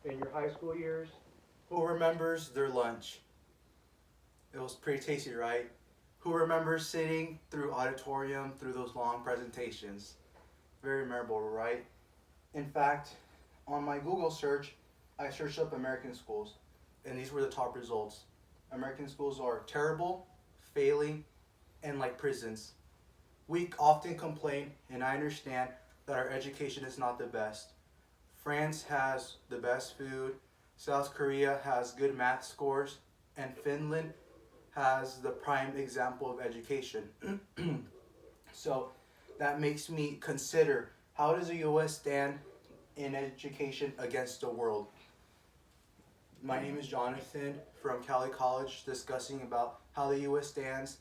in your high school years? Who remembers their lunch? It was pretty tasty, right? Who remembers sitting through auditorium through those long presentations? Very memorable, right? In fact, on my Google search, I searched up American schools, and these were the top results. American schools are terrible, failing, and like prisons. We often complain, and I understand that our education is not the best. France has the best food, South Korea has good math scores, and Finland has the prime example of education. So that makes me consider, how does the US stand in education against the world? My name is Jonathan from Cali College, discussing about how the US stands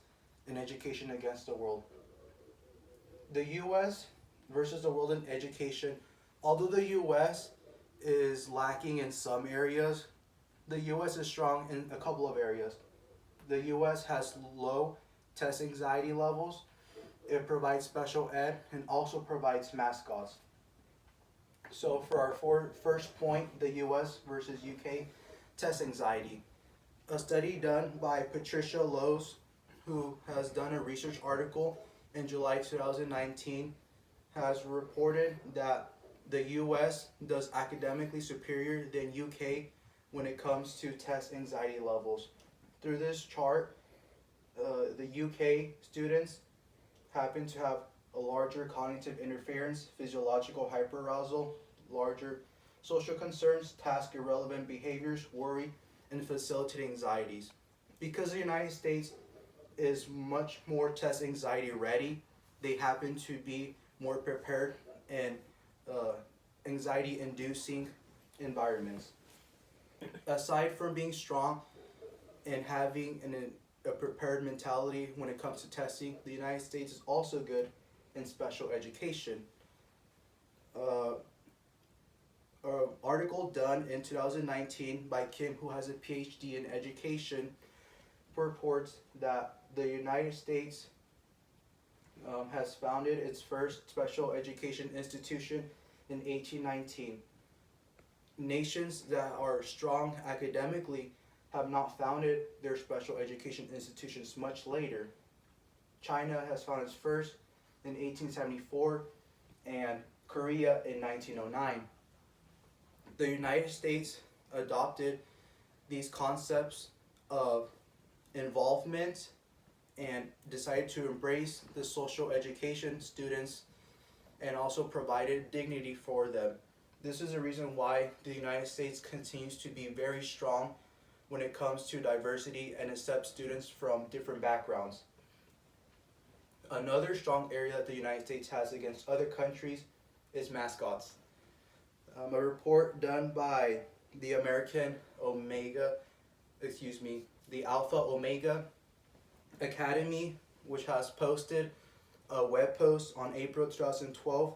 in education against the world. The US versus the world in education, although the US is lacking in some areas, the US is strong in a couple of areas. The US has low test anxiety levels. It provides special ed and also provides mascots. So for our first point, the US versus UK, test anxiety. A study done by Patricia Lowe's, who has done a research article in July 2019, has reported that the US does academically superior than UK when it comes to test anxiety levels. Through this chart, the UK students happen to have a larger cognitive interference, physiological hyperarousal, larger social concerns, task irrelevant behaviors, worry, and facilitating anxieties. Because the United States is much more test anxiety ready, they happen to be more prepared in anxiety inducing environments. Aside from being strong and having a prepared mentality when it comes to testing, the United States is also good in special education. An article done in 2019 by Kim, who has a PhD in education, reports that the United States has founded its first special education institution in 1819. Nations that are strong academically have not founded their special education institutions much later. China has founded its first in 1874 and Korea in 1909. The United States adopted these concepts of involvement and decided to embrace the social education students and also provided dignity for them. This is the reason why the United States continues to be very strong when it comes to diversity and accept students from different backgrounds. Another strong area that the United States has against other countries is mascots. A report done by the the Alpha Omega Academy, which has posted a web post on April 2012.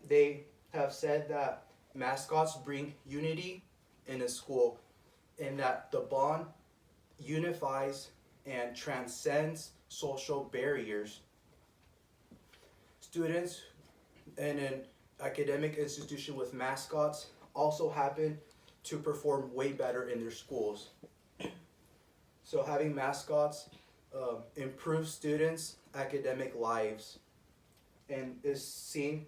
They have said that mascots bring unity in a school, and that the bond unifies and transcends social barriers. Students in an academic institution with mascots also happen to perform way better in their schools. So having mascots improves students' academic lives and is seen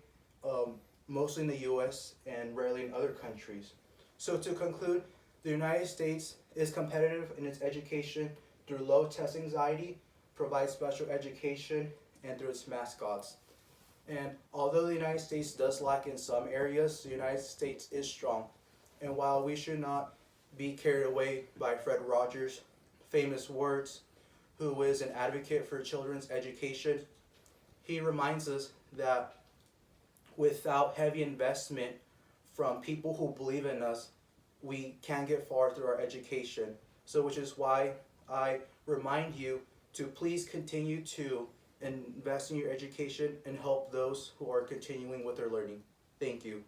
mostly in the US and rarely in other countries. So to conclude, the United States is competitive in its education through low test anxiety, provides special education, and through its mascots. And although the United States does lack in some areas, the United States is strong. And while we should not be carried away by Fred Rogers' famous words, who is an advocate for children's education, he reminds us that without heavy investment from people who believe in us, we can get far through our education. So which is why I remind you to please continue to invest in your education and help those who are continuing with their learning. Thank you.